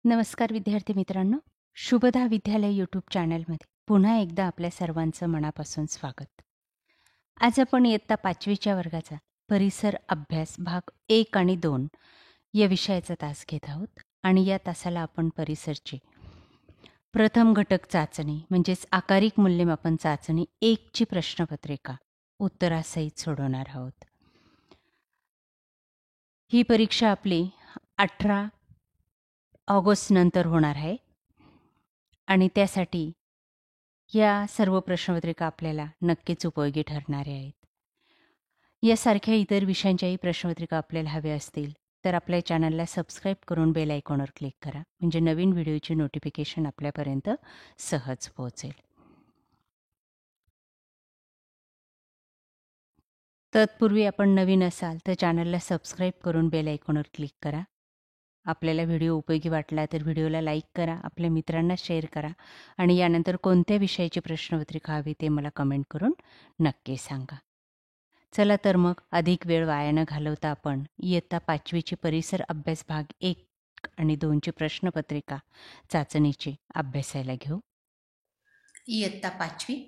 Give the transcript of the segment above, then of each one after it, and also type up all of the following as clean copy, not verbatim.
नमस्कार विद्यार्थी मित्रांनो, शुभदा विद्यालय यूट्यूब चॅनलमध्ये पुन्हा एकदा आपल्या सर्वांचं मनापासून स्वागत. आज आपण इयत्ता 5वीच्या वर्गाचा परिसर अभ्यास भाग 1 आणि 2 या विषयाचा तास घेत आहोत आणि या तासाला आपण परिसरची प्रथम घटक चाचणी म्हणजेच आकारिक मूल्यमापन चाचणी 1 ची प्रश्नपत्रिका उत्तरासहित सोडवणार आहोत. ही परीक्षा आपली 18 ऑगस्ट नंतर होणार आहे आणि त्यासाठी या सर्व प्रश्नपत्रिका आपल्याला नक्कीच उपयोगी ठरणारे आहेत. यासारख्या इतर विषयांच्याही प्रश्नपत्रिका आपल्याला हव्या असतील तर आपल्या चॅनलला सबस्क्राईब करून बेल आयकॉनवर क्लिक करा, म्हणजे नवीन व्हिडिओची नोटिफिकेशन आपल्यापर्यंत सहज पोहोचेल. तत्पूर्वी आपण नवीन असाल तर चॅनलला सबस्क्राईब करून बेल आयकॉनवर क्लिक करा. आपल्याला व्हिडिओ उपयोगी वाटला तर व्हिडिओला लाईक करा, आपल्या मित्रांना शेअर करा आणि यानंतर कोणत्या विषयाची प्रश्नपत्रिका हवी ते मला कमेंट करून नक्की सांगा. चला तर मग अधिक वेळ वाया न घालवता आपण इयत्ता 5वीची परिसर अभ्यास भाग 1 आणि 2ची प्रश्नपत्रिका चाचणीची अभ्यासायला घेऊ. इयत्ता 5वी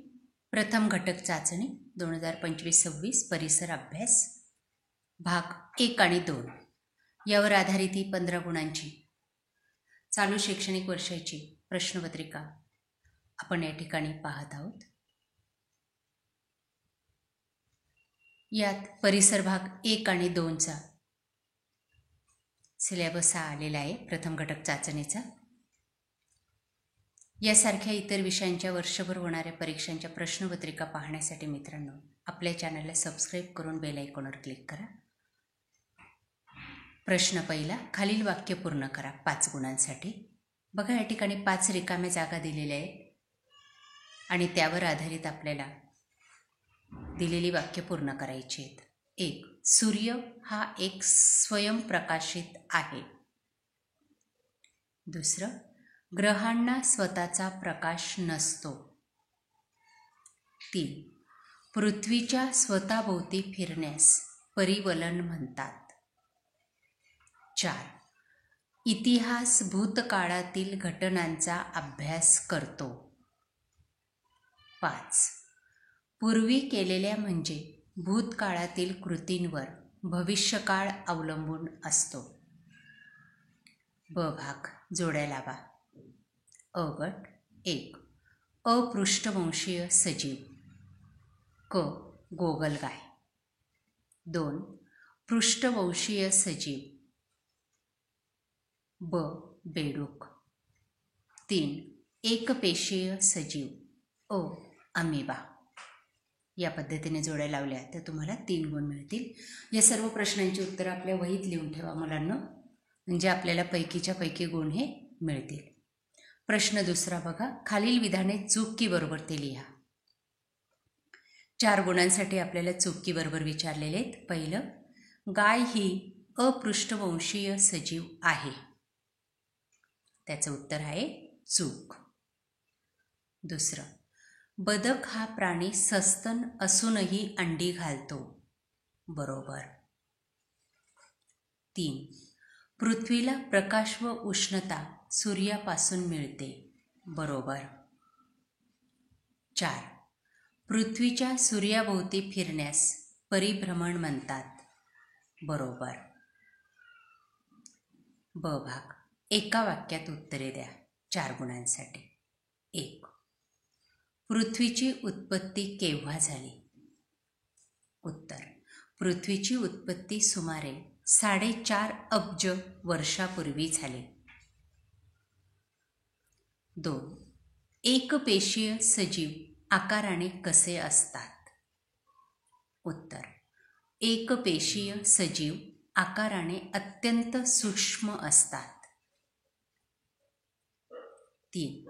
प्रथम घटक चाचणी 2025-26 परिसर अभ्यास भाग 1 आणि 2 यावर आधारित ही 15 गुणांची चालू शैक्षणिक वर्षाची प्रश्नपत्रिका आपण या ठिकाणी पाहत आहोत. यात परिसर भाग 1 आणि 2चा सिलेबस हा आलेला आहे प्रथम घटक चाचणीचा. यासारख्या इतर विषयांच्या वर्षभर होणाऱ्या परीक्षांच्या प्रश्नपत्रिका पाहण्यासाठी मित्रांनो आपल्या चॅनलला सबस्क्राईब करून बेल आयकॉनवर क्लिक करा. प्रश्न पहिला, खालील वाक्य पूर्ण करा 5 गुणांसाठी. बघा या ठिकाणी 5 रिकाम्या जागा दिलेल्या आहेत आणि त्यावर आधारित आपल्याला दिलेली वाक्य पूर्ण करायची आहेत. 1. सूर्य हा एक स्वयंप्रकाशित आहे. 2. ग्रहांना स्वतःचा प्रकाश नसतो. 3. पृथ्वीच्या स्वतःभोवती फिरण्यास परिवलन म्हणतात. 4. इतिहास भूतकाळातील घटनांचा अभ्यास करतो. 5. पूर्वी केलेल्या म्हणजे भूतकाळातील कृतींवर भविष्यकाळ अवलंबून असतो. ब भाग जोड्या लावा. अ गट 1. अपृष्ठवंशीय सजीव. क. गोगलगाय. 2. पृष्ठवंशीय सजीव. ब. बेडूक. 3. एकपेशीय सजीव. अ. अमिबा. या पद्धतीने जोड्या लावल्या तर तुम्हाला 3 गुण मिळतील. या सर्व प्रश्नांची उत्तरं आपल्या वहीत लिहून ठेवा मुलांना, म्हणजे आपल्याला पैकीच्या पैकी गुण हे मिळतील. प्रश्न दुसरा बघा, खालील विधाने चूक की बरोबर ते लिहा. 4 गुणांसाठी आपल्याला चूक की बरोबर विचारलेले आहेत. पहिलं, गाय ही अपृष्ठवंशीय सजीव आहे. त्याचं उत्तर आहे चूक. दुसरं, बदक हा प्राणी सस्तन असूनही अंडी घालतो. बरोबर. 3. पृथ्वीला प्रकाश व उष्णता सूर्यापासून मिळते. बरोबर. 4. पृथ्वीच्या सूर्याभोवती फिरण्यास परिभ्रमण म्हणतात. बरोबर. ब भाग, एका वाक्यात उत्तरे द्या 4 गुणांसाठी. 1. पृथ्वीची उत्पत्ती केव्हा झाली? उत्तर, पृथ्वीची उत्पत्ती सुमारे 4.5 अब्ज वर्षापूर्वी झाली. 2. एकपेशीय सजीव आकाराने कसे असतात? उत्तर, एकपेशीय सजीव आकाराने अत्यंत सूक्ष्म असतात. 3.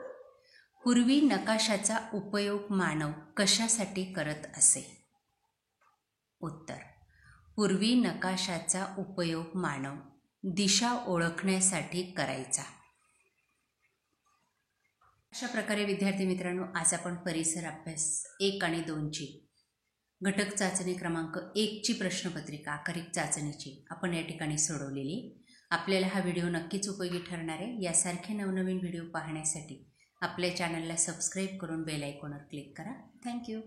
पूर्वी नकाशाचा उपयोग मानव कशासाठी करत असे? उत्तर, पूर्वी नकाशाचा उपयोग मानव दिशा ओळखण्यासाठी करायचा. अशा प्रकारे विद्यार्थी मित्रांनो आज आपण परिसर अभ्यास 1 आणि 2ची घटक चाचणी क्रमांक 1ची प्रश्नपत्रिका आकारिक चाचणीची आपण या ठिकाणी सोडवलेली. आपल्याला हा व्हिडिओ नक्कीच उपयोगी ठरणार आहे। यासारखे नवनवीन व्हिडिओ पाहण्यासाठी आपल्या चॅनलला सबस्क्राईब करून बेल आयकॉनवर क्लिक करा। थँक्यू।